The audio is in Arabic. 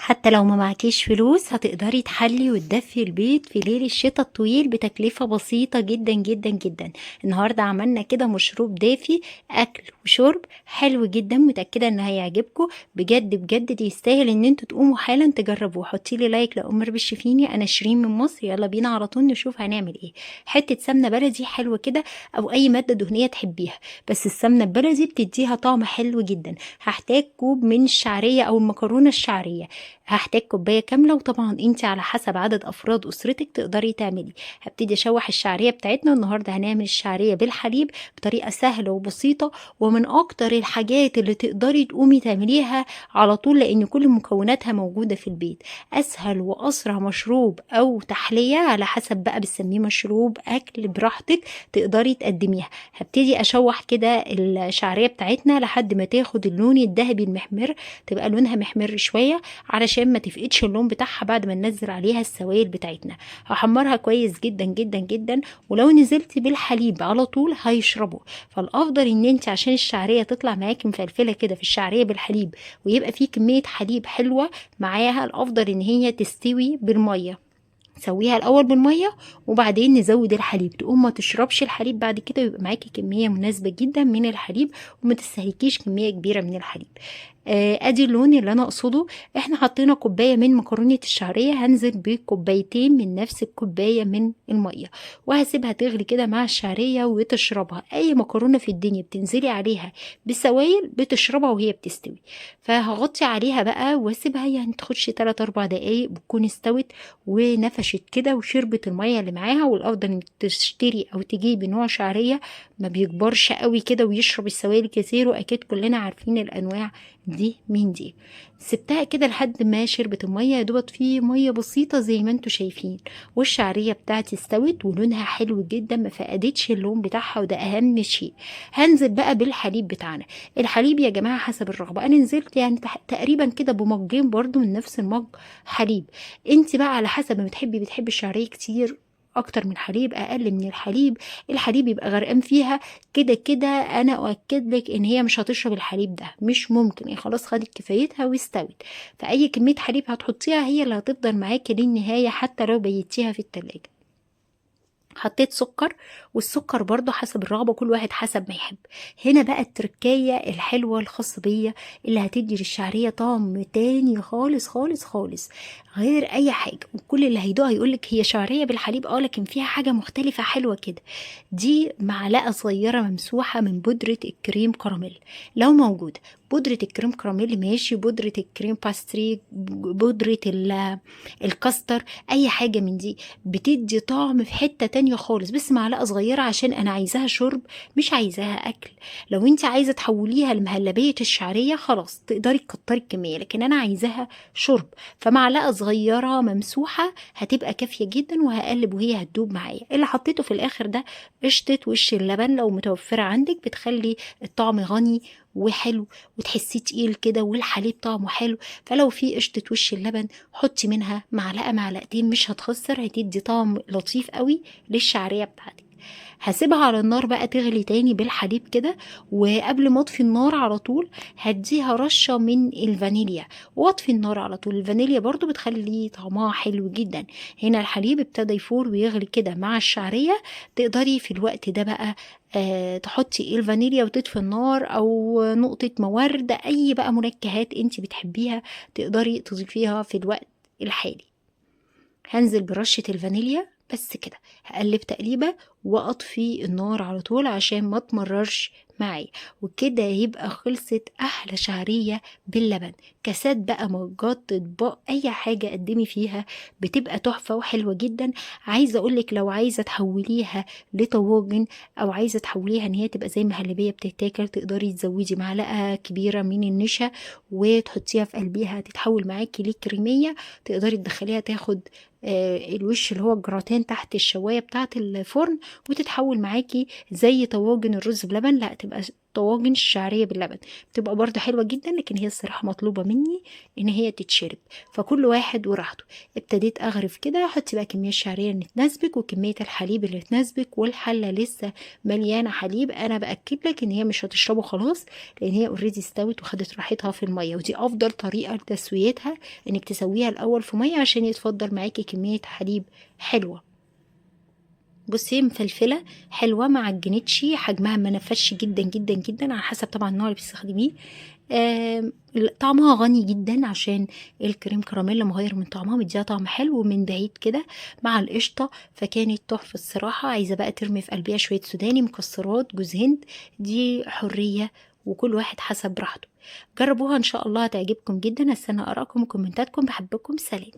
حتى لو ما معكيش فلوس هتقدري تحلي وتدفي البيت في ليل الشتا الطويل بتكلفة بسيطة جدا جدا جدا. النهاردة عملنا كده مشروب دافي، أكل وشرب حلو جدا، متأكدة إنه هيعجبكم بجد بجد. يستاهل إن انتوا تقوموا حالا تجربوه. حطيلي لايك لأم بالشفيني. أنا شيرين من مصر، يلا بينا على طول نشوف هنعمل ايه. حتة سمنة بلدي حلوة كده أو أي مادة دهنية تحبيها، بس السمنة البلدي بتديها طعم حلو جدا. هحتاج كوب من الشعرية أو المكرونة الشعرية، هحتاج كوباية كاملة، وطبعا انت على حسب عدد افراد اسرتك تقدري تعملي. هبتدي اشوح الشعرية بتاعتنا. النهاردة هنعمل الشعرية بالحليب بطريقة سهلة وبسيطة، ومن اكتر الحاجات اللي تقدري تقومي تعمليها على طول لان كل مكوناتها موجودة في البيت. اسهل واسرع مشروب او تحلية على حسب بقى بتسميه مشروب اكل براحتك تقدري تقدميها. هبتدي اشوح كده الشعرية بتاعتنا لحد ما تاخد اللون الذهبي المحمر، تبقى لونها محمر شوية علشان ما تفقدش اللون بتاعها بعد ما ننزل عليها السوائل بتاعتنا. هحمرها كويس جدا جدا جدا، ولو نزلتي بالحليب على طول هيشربوا. فالافضل ان انت عشان الشعريه تطلع معاكي مفلفله كده في الشعريه بالحليب ويبقى فيه كميه حليب حلوه معاها، الافضل ان هي تستوي بالميه. نسويها الاول بالميه وبعدين نزود الحليب، تقوم ما تشربش الحليب بعد كده، ويبقى معاكي كميه مناسبه جدا من الحليب وما تستهلكيش كميه كبيره من الحليب. ادي اللون اللي انا اقصده. احنا حطينا كوبايه من مكرونه الشعريه، هنزل بكوبايتين من نفس الكوبايه من الميه، وهسيبها تغلي كده مع الشعريه وتشربها. اي مكرونه في الدنيا بتنزلي عليها بسوائل بتشربها وهي بتستوي. فهغطي عليها بقى واسيبها يعني تاخدش 3 4 دقايق بتكون استوت ونفشت كده وشربت الميه اللي معاها. والافضل انك تشتري او تجيبي نوع شعريه ما بيكبرش قوي كده ويشرب السوائل كتير، واكيد كلنا عارفين الانواع دي من دي. سبتها كده لحد ما شربت الميه، يا دوبت فيه ميه بسيطه زي ما انتوا شايفين، والشعريه بتاعتي استوت ولونها حلو جدا، ما فقدتش اللون بتاعها، وده اهم شيء. هنزل بقى بالحليب بتاعنا. الحليب يا جماعه حسب الرغبه، انا نزلت يعني تقريبا كده بمجين برضو من نفس المج حليب. انت بقى على حسب ما بتحبي الشعريه كتير اكتر من حليب، اقل من الحليب، الحليب يبقى غرقان فيها. كده كده انا اؤكد لك ان هي مش هتشرب الحليب ده، مش ممكن، هي خلاص خدت كفايتها واستوت. فاي كميه حليب هتحطيها هي اللي هتفضل معاكي للنهايه حتى لو بيتيها في التلاجة. حطيت سكر، والسكر برضو حسب الرغبة، كل واحد حسب ما يحب. هنا بقى التركية الحلوة الخاصة بيا اللي هتدي للشعرية طعم تاني خالص خالص خالص غير اي حاجة. وكل اللي هيدوقها يقولك هي شعرية بالحليب، لكن فيها حاجة مختلفة حلوة كده. دي معلقة صغيرة ممسوحة من بودرة الكريم كراميل لو موجودة. بودرة الكريم كراميل ماشي، بودرة الكريم باستري، بودرة الكاستر، اي حاجة من دي بتدي طعم في حتة تانية خالص. بس معلقة صغيرة عشان انا عايزاها شرب مش عايزاها اكل. لو انت عايزة تحوليها لمهلبية الشعرية خلاص تقدري تكتري الكمية، لكن انا عايزاها شرب، فمعلقة صغيرة ممسوحة هتبقى كافية جدا، وهقلب وهي هتدوب معايا. اللي حطيته في الاخر ده قشطة وش اللبن لو متوفرة عندك، بتخلي الطعم غني وحلو وتحسيه تقيل كده، والحليب طعمه حلو. فلو في قشطة وش اللبن حطي منها معلقة معلقتين، مش هتخسر، هتدي طعم لطيف قوي للشعرية بتاعتك. هسيبها على النار بقى تغلي تاني بالحليب كده، وقبل ما اطفي النار على طول هديها رشة من الفانيليا، واطفي النار على طول. الفانيليا برضو بتخلي طعمها حلو جدا. هنا الحليب ابتدى يفور ويغلي كده مع الشعرية، تقدري في الوقت ده بقى تحطي الفانيليا وتطفي النار، او نقطة مورد، اي بقى منكهات انت بتحبيها تقدري تضيفيها في الوقت الحالي. هنزل برشة الفانيليا بس كده، هقلب تقليبة واطفي النار على طول عشان ما تمررش معايا. وكده يبقى خلصت احلى شعرية باللبن. كاسات بقى، مجات، اطباق، اي حاجة قدمي فيها بتبقى تحفة وحلوة جدا. عايزة اقولك لو عايزة تحوليها لطواجن او عايزة تحوليها ان هي تبقى زي مهلبية بتتاكل، تقدري تزودي معلقة كبيرة من النشا وتحطيها في قلبيها، تتحول معاكي لكريمية. تقدري تدخليها تاخد الوش اللي هو الجراتان تحت الشواية بتاعة الفرن، وتتحول معاكي زي طواجن الرز بلبن. لا تبقى طواجن الشعرية باللبن، بتبقى برضه حلوة جدًا، لكن هي الصراحة مطلوبة مني إن هي تتشرب، فكل واحد وراحته. ابتديت أغرف كده، حطي بقى كمية الشعرية اللي تناسبِك وكمية الحليب اللي تناسبِك، والحلة لسه مليانة حليب. أنا بأكد لك إن هي مش هتشربه خلاص، لأن هي اوريدي استوت وخدت راحتها في المية، ودي أفضل طريقة لتسويتها، إنك تسويها الأول في مية عشان يتفضل معاكي كمية حليب حلوة. بصي مفلفلة حلوة، ما عجنتش، حجمها ما نفش جدا جدا جدا، على حسب طبعا النوع اللي بتستخدميه. طعمها غني جدا عشان الكريم كراميل مغير من طعمها، مديها طعم حلو من بعيد كده مع القشطة، فكانت تحفة الصراحة. عايزة بقى ترمي في قلبها شوية سوداني، مكسرات، جوز هند، دي حرية وكل واحد حسب راحته. جربوها ان شاء الله هتعجبكم جدا. استنى ارائكم وكومنتاتكم، بحبكم، سلام.